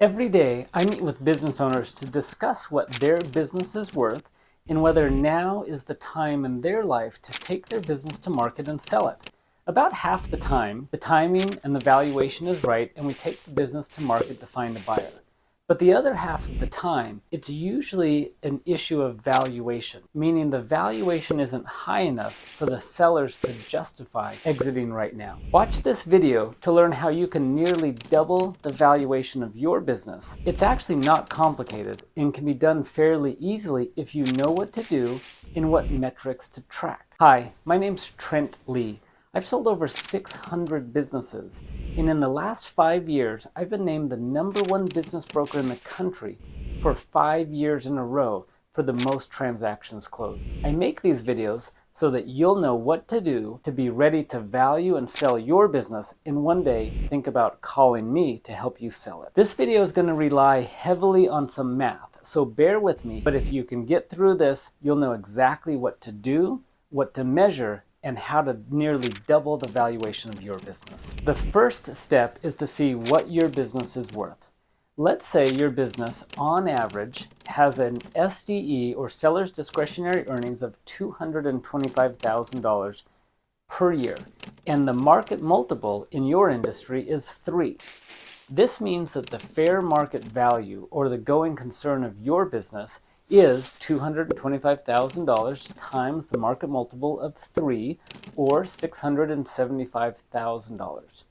Every day, I meet with business owners to discuss what their business is worth and whether now is the time in their life to take their business to market and sell it. About half the time, the timing and the valuation is right and we take the business to market to find a buyer. But the other half of the time, it's usually an issue of valuation, meaning the valuation isn't high enough for the sellers to justify exiting right now. Watch this video to learn how you can nearly double the valuation of your business. It's actually not complicated and can be done fairly easily if you know what to do and what metrics to track. Hi, my name's Trent Lee. I've sold over 600 businesses, and in the last 5 years, I've been named the #1 business broker in the country for 5 years in a row for the most transactions closed. I make these videos so that you'll know what to do to be ready to value and sell your business, and one day think about calling me to help you sell it. This video is going to rely heavily on some math, so bear with me, but if you can get through this, you'll know exactly what to do, what to measure, and how to nearly double the valuation of your business. The first step is to see what your business is worth. Let's say your business, on average, has an SDE or seller's discretionary earnings of $225,000 per year, and the market multiple in your industry is 3. This means that the fair market value or the going concern of your business is $225,000 times the market multiple of 3, or $675,000.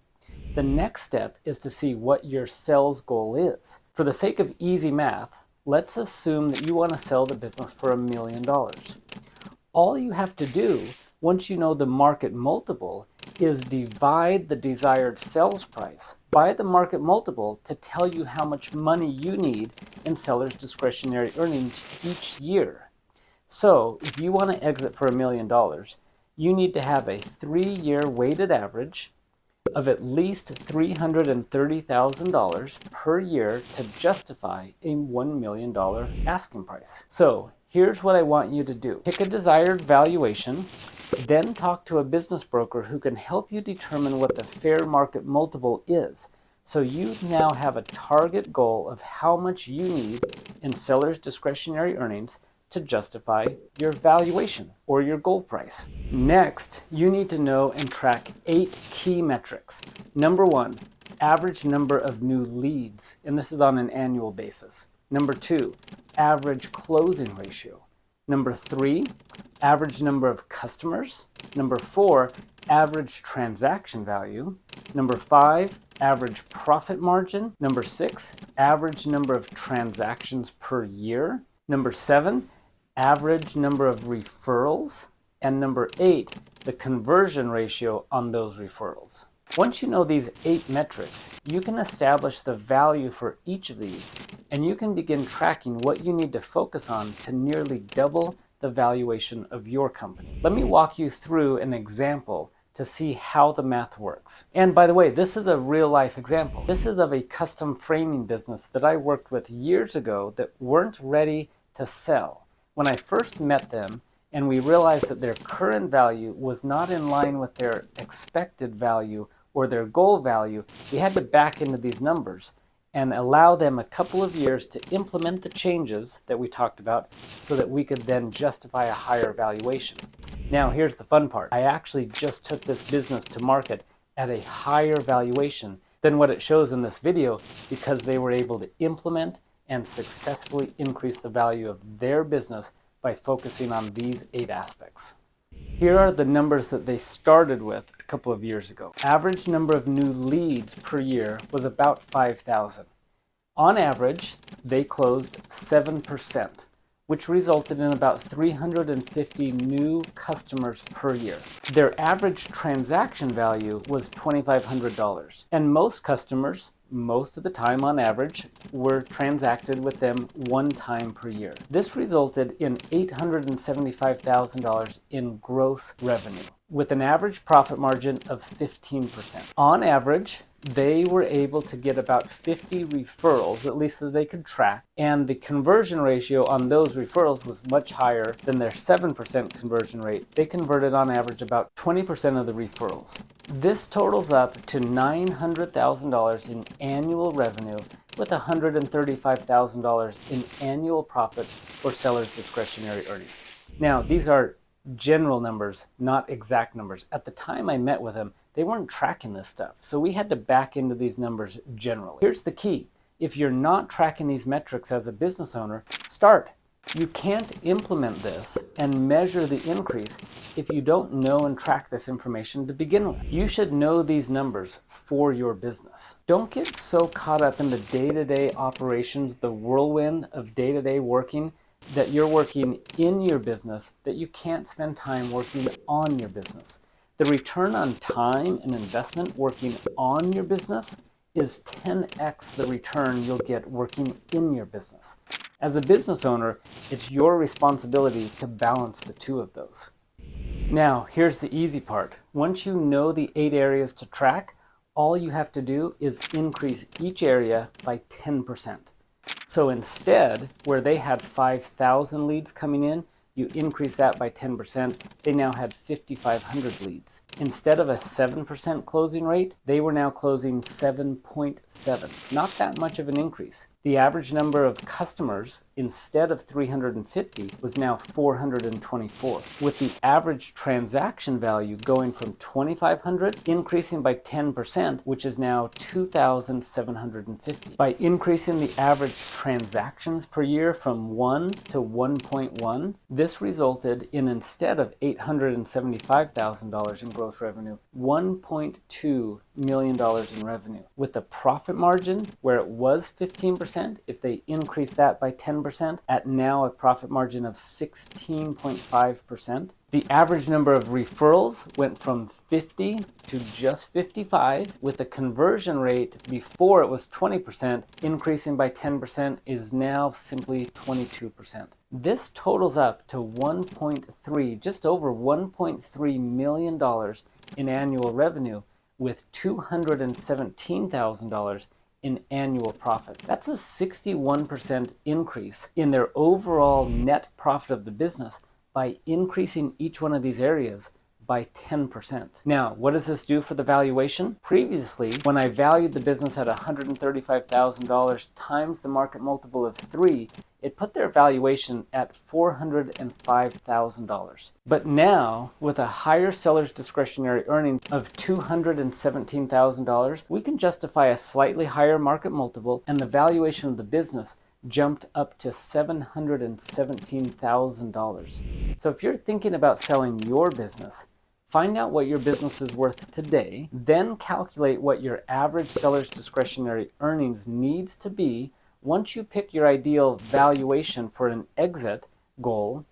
The next step is to see what your sales goal is. For the sake of easy math, let's assume that you want to sell the business for $1 million. All you have to do, once you know the market multiple, is divide the desired sales price by the market multiple to tell you how much money you need in seller's discretionary earnings each year. So if you want to exit for $1 million, you need to have a 3-year weighted average of at least $330,000 per year to justify a $1 million asking price. So here's what I want you to do. Pick a desired valuation, then talk to a business broker who can help you determine what the fair market multiple is. So you now have a target goal of how much you need in seller's discretionary earnings to justify your valuation or your goal price. Next, you need to know and track 8 key metrics. Number 1, average number of new leads, and this is on an annual basis. Number 2, average closing ratio. Number 3, average number of customers. Number 4, average transaction value. Number 5, average profit margin. Number 6, average number of transactions per year. Number 7, average number of referrals. And number 8, the conversion ratio on those referrals. Once you know these 8 metrics, you can establish the value for each of these, and you can begin tracking what you need to focus on to nearly double the valuation of your company. Let me walk you through an example to see how the math works. And by the way, this is a real life example. This is of a custom framing business that I worked with years ago that weren't ready to sell. When I first met them, and we realized that their current value was not in line with their expected value or their goal value, we had to back into these numbers and allow them a couple of years to implement the changes that we talked about so that we could then justify a higher valuation. Now here's the fun part. I actually just took this business to market at a higher valuation than what it shows in this video because they were able to implement and successfully increase the value of their business by focusing on these 8 aspects. Here are the numbers that they started with a couple of years ago. Average number of new leads per year was about 5,000. On average, they closed 7%, which resulted in about 350 new customers per year. Their average transaction value was $2,500, and most customers, most of the time on average, were transacted with them 1 time per year. This resulted in $875,000 in gross revenue, with an average profit margin of 15%. On average, they were able to get about 50 referrals, at least that they could track, and the conversion ratio on those referrals was much higher than their 7% conversion rate. They converted on average about 20% of the referrals. This totals up to $900,000 in annual revenue with $135,000 in annual profit or seller's discretionary earnings. Now, these are general numbers, not exact numbers. At the time I met with him, they weren't tracking this stuff, so we had to back into these numbers generally. Here's the key. If you're not tracking these metrics as a business owner, start. You can't implement this and measure the increase if you don't know and track this information to begin with. You should know these numbers for your business. Don't get so caught up in the day-to-day operations, the whirlwind of day-to-day working, that you're working in your business that you can't spend time working on your business. The return on time and investment working on your business is 10x the return you'll get working in your business. As a business owner, it's your responsibility to balance the two of those. Now, here's the easy part. Once you know the 8 areas to track, all you have to do is increase each area by 10%. So instead, where they had 5,000 leads coming in, you increase that by 10%, they now had 5,500 leads. Instead of a 7% closing rate, they were now closing 7.7. Not that much of an increase. The average number of customers, instead of 350, was now 424, with the average transaction value going from 2,500 increasing by 10%, which is now 2,750. By increasing the average transactions per year from 1 to 1.1, this resulted in, instead of $875,000 in gross revenue, $1.2 million in revenue. With the profit margin, where it was 15%, if they increase that by 10%, at now a profit margin of 16.5%. The average number of referrals went from 50 to just 55, with the conversion rate before it was 20%, increasing by 10%, is now simply 22%. This totals up to just over $1.3 million in annual revenue, with $217,000 in annual profit. That's a 61% increase in their overall net profit of the business by increasing each one of these areas by 10%. Now, what does this do for the valuation? Previously, when I valued the business at $135,000 times the market multiple of 3, it put their valuation at $405,000. But now, with a higher seller's discretionary earning of $217,000, we can justify a slightly higher market multiple, and the valuation of the business jumped up to $717,000. So if you're thinking about selling your business, find out what your business is worth today, then calculate what your average seller's discretionary earnings needs to be once you pick your ideal valuation for an exit goal,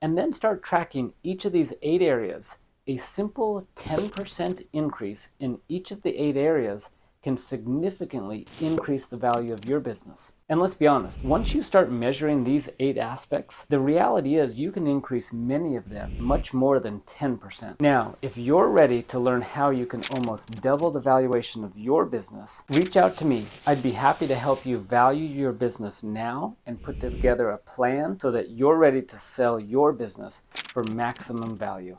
and then start tracking each of these 8 areas. A simple 10% increase in each of the 8 areas can significantly increase the value of your business. And let's be honest, once you start measuring these 8 aspects, the reality is you can increase many of them much more than 10%. Now, if you're ready to learn how you can almost double the valuation of your business, reach out to me. I'd be happy to help you value your business now and put together a plan so that you're ready to sell your business for maximum value.